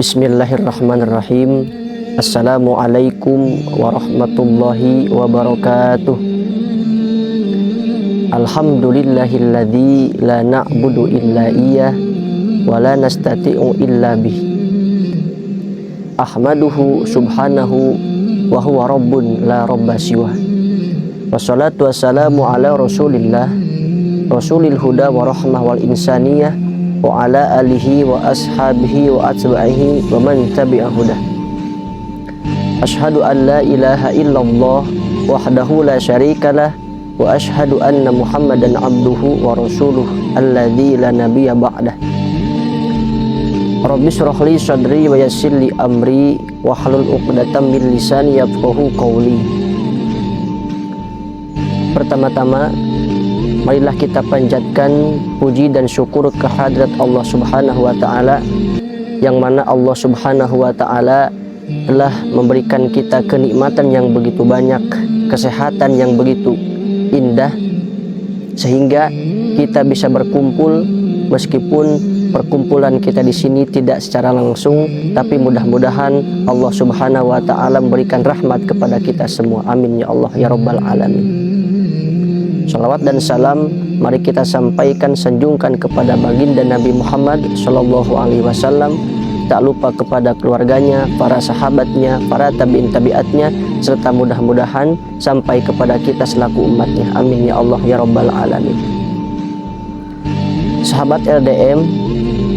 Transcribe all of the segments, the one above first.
Bismillahirrahmanirrahim. Assalamualaikum warahmatullahi wabarakatuh. Alhamdulillahilladzi la na'budu illa iyyah wa la nastati'u illa bih. Ahmaduhu subhanahu wa huwa rabbun la rabba siwah. Wassalatu wassalamu ala rasulillah rasulil huda wa rahmah wal insaniyah wa ala alihi wa ashabihi wa atba'ihi wa man tabi'a hudah. Ashhadu an la ilaha illallah wahdahu la syarikalah wa ashhadu anna Muhammadan abduhu wa rasuluh alladzi la nabiyya ba'dah. Rabbi shrah li sadri wa yassir li amri wa hlul 'uqdatam min lisani yafqahu qawli. Pertama-tama, marilah kita panjatkan puji dan syukur kehadrat Allah Subhanahu wa Ta'ala, yang mana Allah Subhanahu wa Ta'ala telah memberikan kita kenikmatan yang begitu banyak, kesehatan yang begitu indah, sehingga kita bisa berkumpul. Meskipun perkumpulan kita di sini tidak secara langsung, tapi mudah-mudahan Allah Subhanahu wa Ta'ala memberikan rahmat kepada kita semua. Amin ya Allah ya Rabbal Alamin. Salawat dan salam mari kita sampaikan, sanjungkan kepada baginda Nabi Muhammad Sallallahu Alaihi Wasallam, tak lupa kepada keluarganya, para sahabatnya, para tabi'in tabi'atnya, serta mudah-mudahan sampai kepada kita selaku umatnya. Amin ya Allah ya Rabbal Alamin. Sahabat LDM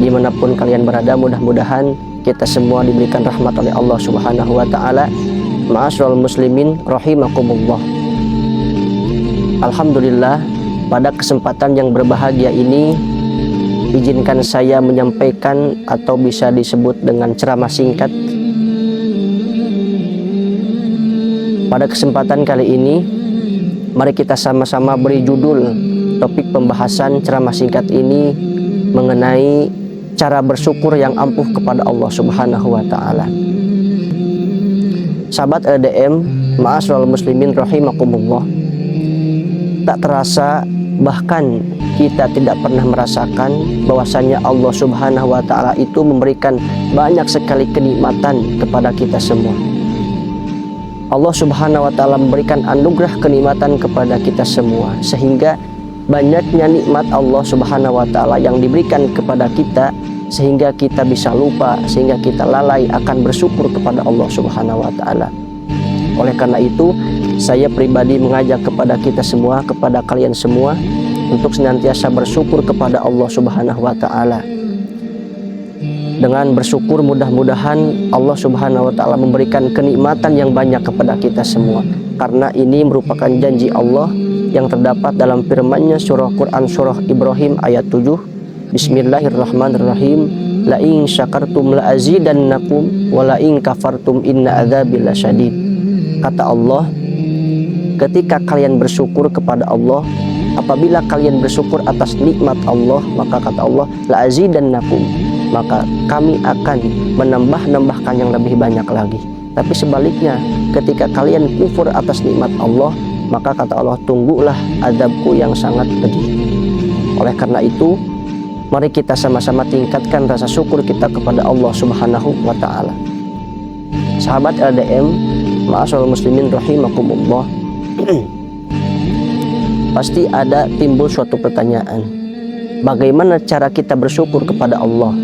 dimanapun kalian berada, mudah-mudahan kita semua diberikan rahmat oleh Allah Subhanahu wa Ta'ala. Ma'asyiral muslimin rahimakumullah. Alhamdulillah, pada kesempatan yang berbahagia ini izinkan saya menyampaikan atau bisa disebut dengan ceramah singkat. Pada kesempatan kali ini mari kita sama-sama beri judul topik pembahasan ceramah singkat ini mengenai cara bersyukur yang ampuh kepada Allah Subhanahu wa Ta'ala. Sahabat LDM, ma'asyiral muslimin rahimakumullah, tak terasa, bahkan kita tidak pernah merasakan bahwasanya Allah Subhanahu wa Ta'ala itu memberikan banyak sekali kenikmatan kepada kita semua. Allah Subhanahu wa Ta'ala memberikan anugerah kenikmatan kepada kita semua, sehingga banyaknya nikmat Allah Subhanahu wa Ta'ala yang diberikan kepada kita sehingga kita bisa lupa, sehingga kita lalai akan bersyukur kepada Allah Subhanahu wa Ta'ala. Oleh karena itu, saya pribadi mengajak kepada kita semua, kepada kalian semua, untuk senantiasa bersyukur kepada Allah Subhanahu wa Ta'ala. Dengan bersyukur, mudah-mudahan Allah Subhanahu wa Ta'ala memberikan kenikmatan yang banyak kepada kita semua, karena ini merupakan janji Allah yang terdapat dalam firman-Nya surah Quran surah Ibrahim ayat 7. Bismillahirrahmanirrahim. La in syakartum la azidannakum wa la in kafartum inna adzabi lasyadid. Kata Allah, ketika kalian bersyukur kepada Allah, apabila kalian bersyukur atas nikmat Allah, maka kata Allah, la azidannakum, maka kami akan menambahkan yang lebih banyak lagi. Tapi sebaliknya, ketika kalian kufur atas nikmat Allah, maka kata Allah, tunggulah azabku yang sangat pedih. Oleh karena itu, mari kita sama-sama tingkatkan rasa syukur kita kepada Allah Subhanahu wa Ta'ala. Sahabat LDM, ma'asyiral muslimin rahimakumullah, pasti ada timbul suatu pertanyaan, bagaimana cara kita bersyukur kepada Allah?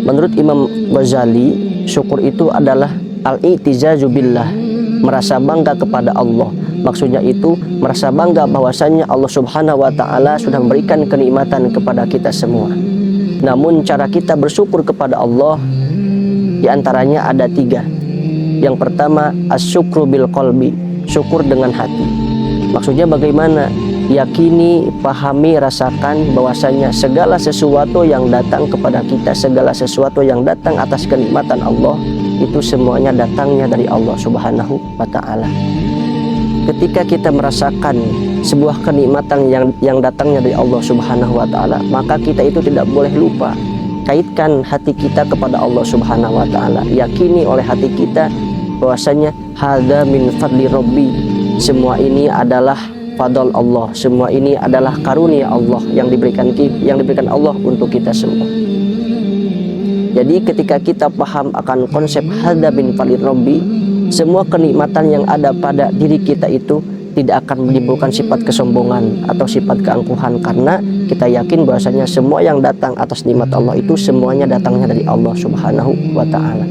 Menurut Imam Ghazali, syukur itu adalah al-i'tizazu billah, merasa bangga kepada Allah. Maksudnya itu merasa bangga bahwasanya Allah Subhanahu wa Ta'ala sudah memberikan kenikmatan kepada kita semua. Namun cara kita bersyukur kepada Allah diantaranya ada 3. Yang pertama, asyukru bil qalbi, syukur dengan hati. Maksudnya bagaimana? Yakini, pahami, rasakan bahwasanya segala sesuatu yang datang kepada kita, segala sesuatu yang datang atas kenikmatan Allah, itu semuanya datangnya dari Allah Subhanahu wa Ta'ala. Ketika kita merasakan sebuah kenikmatan yang datangnya dari Allah Subhanahu wa Ta'ala, maka kita itu tidak boleh lupa. Kaitkan hati kita kepada Allah Subhanahu wa Ta'ala. Yakini oleh hati kita bahwasanya hadza min fadli rabbi, semua ini adalah fadl Allah. Semua ini adalah karunia Allah yang diberikan Allah untuk kita semua. Jadi ketika kita paham akan konsep hadza min fadlir Rabbi, semua kenikmatan yang ada pada diri kita itu tidak akan menimbulkan sifat kesombongan atau sifat keangkuhan, karena kita yakin bahwasanya semua yang datang atas nikmat Allah itu semuanya datangnya dari Allah Subhanahu wa taala.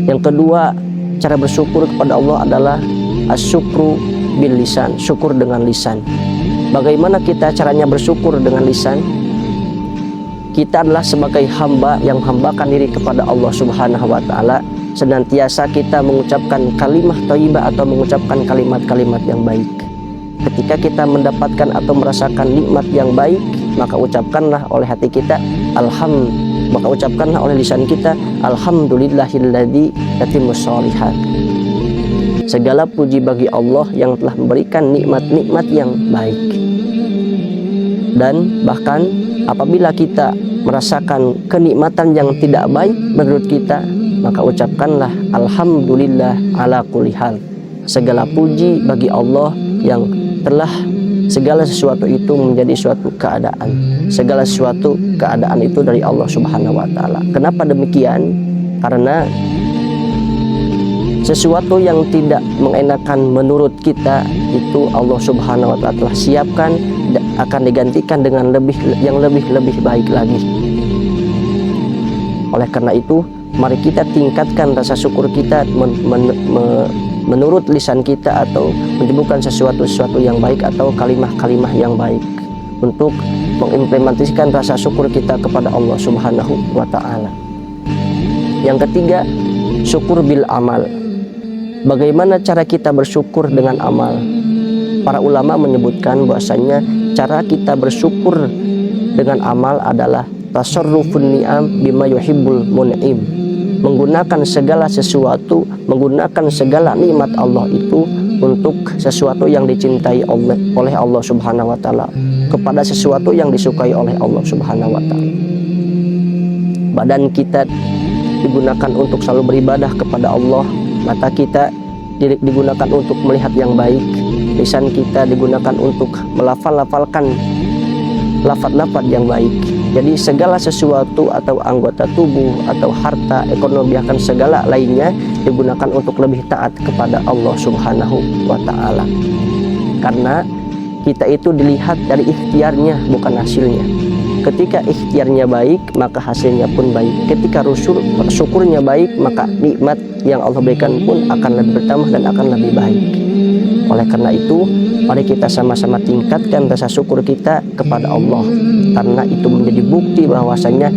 Yang kedua, cara bersyukur kepada Allah adalah asyukru bil lisan, syukur dengan lisan. Bagaimana kita caranya bersyukur dengan lisan? Kita adalah sebagai hamba yang hambakan diri kepada Allah Subhanahu wa taala, senantiasa kita mengucapkan kalimat thayyibah atau mengucapkan kalimat-kalimat yang baik. Ketika kita mendapatkan atau merasakan nikmat yang baik, maka ucapkanlah oleh hati kita maka ucapkanlah oleh lisan kita alhamdulillahilladzi tatimmus sholihat. Segala puji bagi Allah yang telah memberikan nikmat-nikmat yang baik. Dan bahkan apabila kita merasakan kenikmatan yang tidak baik menurut kita, maka ucapkanlah alhamdulillah ala kulli hal. Segala puji bagi Allah yang telah segala sesuatu itu menjadi suatu keadaan. Segala sesuatu keadaan itu dari Allah Subhanahu wa taala. Kenapa demikian? Karena sesuatu yang tidak mengenakan menurut kita itu Allah Subhanahu wa taala telah siapkan, akan digantikan dengan yang lebih baik lagi. Oleh karena itu, mari kita tingkatkan rasa syukur kita menurut lisan kita, atau menyebutkan sesuatu yang baik atau kalimah-kalimah yang baik untuk mengimplementasikan rasa syukur kita kepada Allah Subhanahu wa taala. Yang ketiga, syukur bil amal. Bagaimana cara kita bersyukur dengan amal? Para ulama menyebutkan bahwasanya cara kita bersyukur dengan amal adalah tasarrufun ni'am bima yuhibbul mun'im. Menggunakan segala sesuatu, menggunakan segala nikmat Allah itu untuk sesuatu yang dicintai oleh Allah Subhanahu wa taala, kepada sesuatu yang disukai oleh Allah Subhanahu wa taala. Badan kita digunakan untuk selalu beribadah kepada Allah, mata kita digunakan untuk melihat yang baik, lisan kita digunakan untuk melafalkan lafaz-lafaz yang baik. Jadi segala sesuatu atau anggota tubuh atau harta, ekonomi, bahkan segala lainnya digunakan untuk lebih taat kepada Allah Subhanahu wa taala. Karena kita itu dilihat dari ikhtiarnya, bukan hasilnya. Ketika ikhtiarnya baik, maka hasilnya pun baik. Ketika syukurnya baik, maka nikmat yang Allah berikan pun akan lebih bertambah dan akan lebih baik. Oleh karena itu, mari kita sama-sama tingkatkan rasa syukur kita kepada Allah, karena itu menjadi bukti bahwasanya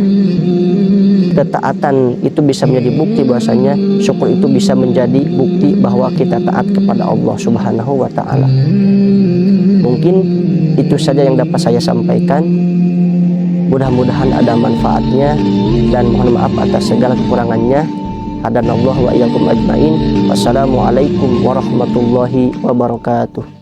ketaatan itu bisa menjadi bukti bahwasanya syukur itu bisa menjadi bukti bahwa kita taat kepada Allah Subhanahu wa taala. Mungkin itu saja yang dapat saya sampaikan. Mudah-mudahan ada manfaatnya, dan mohon maaf atas segala kekurangannya. Hadanallahu wa iyyakum ajmain. Wassalamualaikum warahmatullahi wabarakatuh.